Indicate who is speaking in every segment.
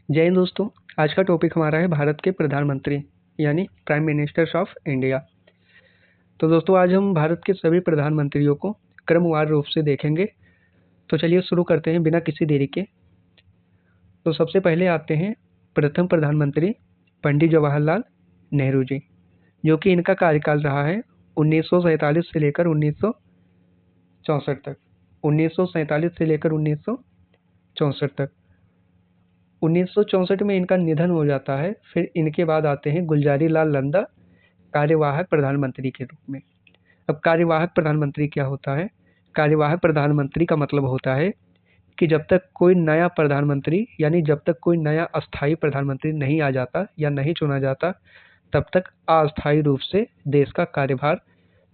Speaker 1: जय हिंद दोस्तों। आज का टॉपिक हमारा है भारत के प्रधानमंत्री यानी प्राइम मिनिस्टर्स ऑफ इंडिया। तो दोस्तों आज हम भारत के सभी प्रधानमंत्रियों को क्रमवार रूप से देखेंगे। तो चलिए शुरू करते हैं बिना किसी देरी के। तो सबसे पहले आते हैं प्रथम प्रधानमंत्री पंडित जवाहरलाल नेहरू जी, जो कि इनका कार्यकाल रहा है 1947 से लेकर 1964 तक। 1947 से लेकर 1964 तक। 1964 में इनका निधन हो जाता है। फिर इनके बाद आते हैं गुलजारी लाल नंदा कार्यवाहक प्रधानमंत्री के रूप में। अब कार्यवाहक प्रधानमंत्री क्या होता है? कार्यवाहक प्रधानमंत्री का मतलब होता है कि जब तक कोई नया प्रधानमंत्री यानी जब तक कोई नया अस्थायी प्रधानमंत्री नहीं आ जाता या नहीं चुना जाता, तब तक अस्थायी रूप से देश का कार्यभार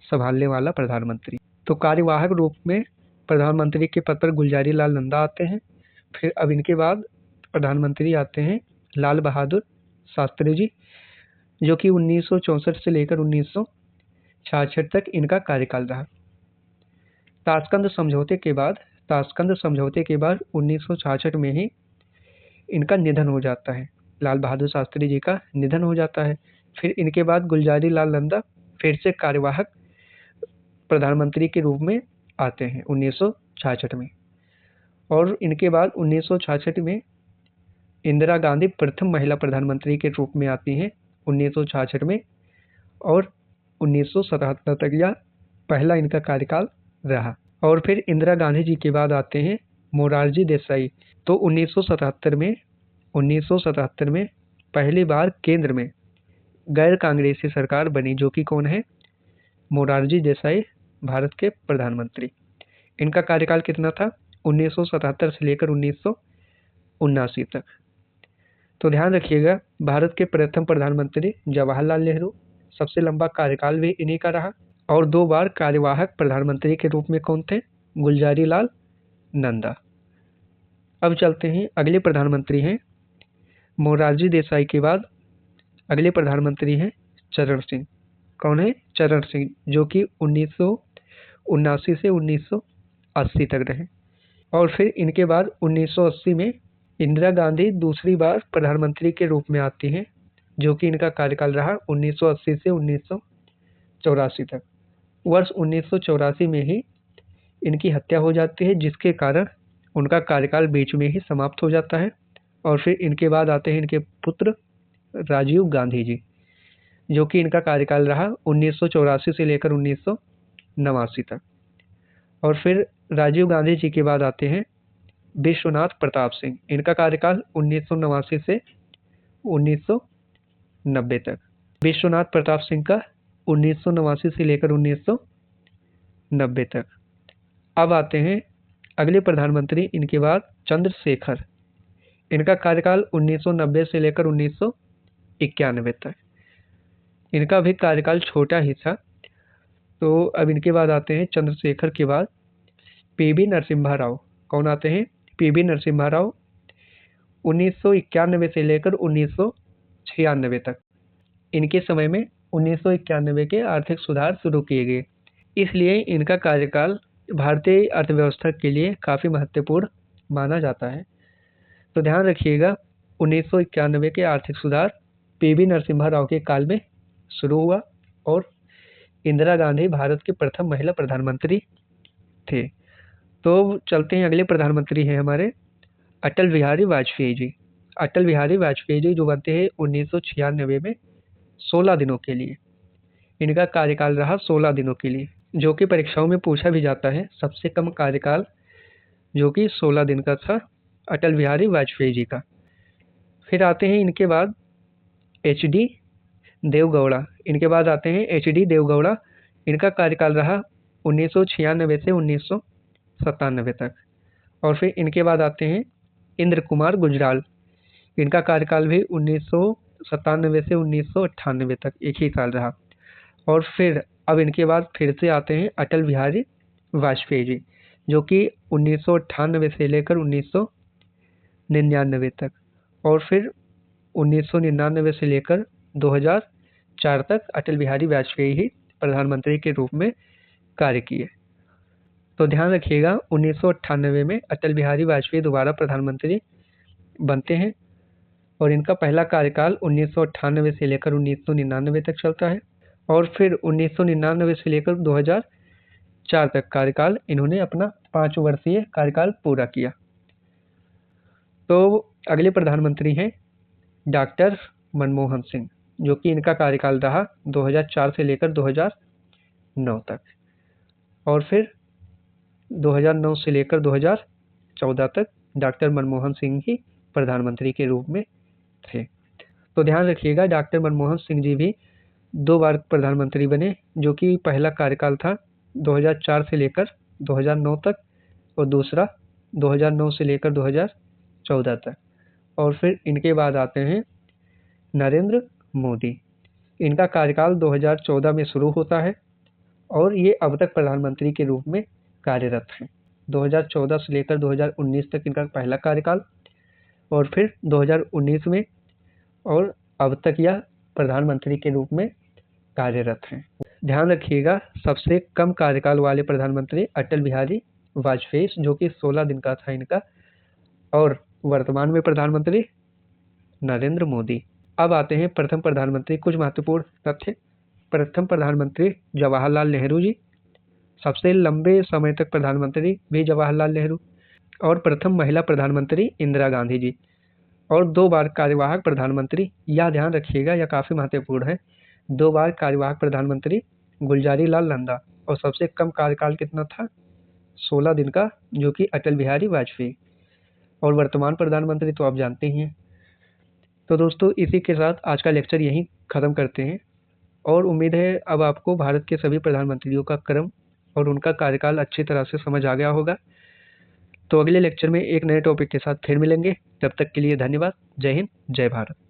Speaker 1: संभालने वाला प्रधानमंत्री। तो कार्यवाहक रूप में प्रधानमंत्री के पद पर गुलजारी लाल नंदा आते हैं। फिर अब इनके बाद प्रधानमंत्री आते हैं लाल बहादुर शास्त्री जी, जो कि 1964 से लेकर 1966 तक इनका कार्यकाल रहा। ताशकंद समझौते के बाद 1966 में ही इनका निधन हो जाता है। लाल बहादुर शास्त्री जी का निधन हो जाता है। फिर इनके बाद गुलजारी लाल नंदा फिर से कार्यवाहक प्रधानमंत्री के रूप में आते हैं 1966 में। और इनके बाद 1966 में इंदिरा गांधी प्रथम महिला प्रधानमंत्री के रूप में आती हैं 1966 में। और 1977 तक यह पहला इनका कार्यकाल रहा। और फिर इंदिरा गांधी जी के बाद आते हैं मोरारजी देसाई। तो 1977 में पहली बार केंद्र में गैर कांग्रेसी सरकार बनी, जो कि कौन है? मोरारजी देसाई, भारत के प्रधानमंत्री। इनका कार्यकाल कितना था? 1977 से लेकर 1979 तक। तो ध्यान रखिएगा, भारत के प्रथम प्रधानमंत्री जवाहरलाल नेहरू, सबसे लंबा कार्यकाल भी इन्हीं का रहा। और 2 बार कार्यवाहक प्रधानमंत्री के रूप में कौन थे? गुलजारी लाल नंदा। अब चलते हैं, अगले प्रधानमंत्री हैं मोरारजी देसाई के बाद अगले प्रधानमंत्री हैं चरण सिंह। कौन है? चरण सिंह, जो कि 1979 से 1980 तक रहे। और फिर इनके बाद 1980 में इंदिरा गांधी दूसरी बार प्रधानमंत्री के रूप में आती हैं, जो कि इनका कार्यकाल रहा 1980 से 1984 तक। वर्ष 1984 में ही इनकी हत्या हो जाती है, जिसके कारण उनका कार्यकाल बीच में ही समाप्त हो जाता है। और फिर इनके बाद आते हैं इनके पुत्र राजीव गांधी जी, जो कि इनका कार्यकाल रहा 1984 से लेकर 1989 तक। और फिर राजीव गांधी जी के बाद आते हैं विश्वनाथ प्रताप सिंह। इनका कार्यकाल 1989 से 1990 तक। विश्वनाथ प्रताप सिंह का 1989 से लेकर 1990 तक। अब आते हैं अगले प्रधानमंत्री इनके बाद चंद्रशेखर। इनका कार्यकाल 1990 से लेकर 1991 तक। इनका भी कार्यकाल छोटा ही था। तो अब इनके बाद आते हैं चंद्रशेखर के बाद पीवी नरसिम्हा राव। कौन आते हैं? पीवी नरसिम्हा राव 1991 से लेकर 1996 तक। इनके समय में 1991 के आर्थिक सुधार शुरू किए गए, इसलिए इनका कार्यकाल भारतीय अर्थव्यवस्था के लिए काफ़ी महत्वपूर्ण माना जाता है। तो ध्यान रखिएगा, 1991 के आर्थिक सुधार पीवी नरसिम्हा राव के काल में शुरू हुआ और इंदिरा गांधी भारत के प्रथम महिला प्रधानमंत्री थे। तो चलते हैं, अगले प्रधानमंत्री हैं हमारे अटल बिहारी वाजपेयी जी। अटल बिहारी वाजपेयी जी जो बनते हैं 1996 में 16 दिनों के लिए। इनका कार्यकाल रहा 16 दिनों के लिए, जो कि परीक्षाओं में पूछा भी जाता है। सबसे कम कार्यकाल जो कि 16 दिन का था अटल बिहारी वाजपेयी जी का। फिर आते हैं इनके बाद HD देवगौड़ा। इनके बाद आते हैं HD देवगौड़ा। इनका कार्यकाल रहा 1996 से 1997 तक। और फिर इनके बाद आते हैं इंद्र कुमार गुजराल। इनका कार्यकाल भी 1997 से 1998 तक, एक ही साल रहा। और फिर अब इनके बाद फिर से आते हैं अटल बिहारी वाजपेयी जी, जो कि 1998 से लेकर 1999 तक। और फिर 1999 से लेकर 2004 तक अटल बिहारी वाजपेयी ही प्रधानमंत्री के रूप में कार्य किए। तो ध्यान रखिएगा, 1998 में अटल बिहारी वाजपेयी दोबारा प्रधानमंत्री बनते हैं और इनका पहला कार्यकाल 1998 से लेकर 1999 तक चलता है और फिर 1999 से लेकर 2004 तक कार्यकाल इन्होंने अपना 5 वर्षीय कार्यकाल पूरा किया। तो अगले प्रधानमंत्री हैं डॉक्टर मनमोहन सिंह, जो कि इनका कार्यकाल रहा 2004 से लेकर 2009 तक और फिर 2009 से लेकर 2014 तक डॉक्टर मनमोहन सिंह ही प्रधानमंत्री के रूप में थे। तो ध्यान रखिएगा, डॉक्टर मनमोहन सिंह जी भी 2 बार प्रधानमंत्री बने, जो कि पहला कार्यकाल था 2004 से लेकर 2009 तक और दूसरा 2009 से लेकर 2014 तक। और फिर इनके बाद आते हैं नरेंद्र मोदी। इनका कार्यकाल 2014 में शुरू होता है और ये अब तक प्रधानमंत्री के रूप में कार्यरत हैं। 2014 से लेकर 2019 तक इनका पहला कार्यकाल और फिर 2019 में और अब तक यह प्रधानमंत्री के रूप में कार्यरत हैं। ध्यान रखिएगा, सबसे कम कार्यकाल वाले प्रधानमंत्री अटल बिहारी वाजपेयी, जो कि 16 दिन का था इनका, और वर्तमान में प्रधानमंत्री नरेंद्र मोदी। अब आते हैं प्रथम प्रधानमंत्री। कुछ महत्वपूर्ण तथ्य। प्रथम प्रधानमंत्री जवाहरलाल नेहरू जी, सबसे लंबे समय तक प्रधानमंत्री भी जवाहरलाल नेहरू, और प्रथम महिला प्रधानमंत्री इंदिरा गांधी जी, और 2 बार कार्यवाहक प्रधानमंत्री, यह ध्यान रखिएगा, यह काफ़ी महत्वपूर्ण है, 2 बार कार्यवाहक प्रधानमंत्री गुलजारी लाल नंदा, और सबसे कम कार्यकाल कितना था, 16 दिन का, जो कि अटल बिहारी वाजपेयी, और वर्तमान प्रधानमंत्री तो आप जानते ही हैं। तो दोस्तों, इसी के साथ आज का लेक्चर यहीं ख़त्म करते हैं और उम्मीद है अब आपको भारत के सभी प्रधानमंत्रियों का क्रम और उनका कार्यकाल अच्छी तरह से समझ आ गया होगा। तो अगले लेक्चर में एक नए टॉपिक के साथ फिर मिलेंगे। तब तक के लिए धन्यवाद। जय हिंद, जय भारत।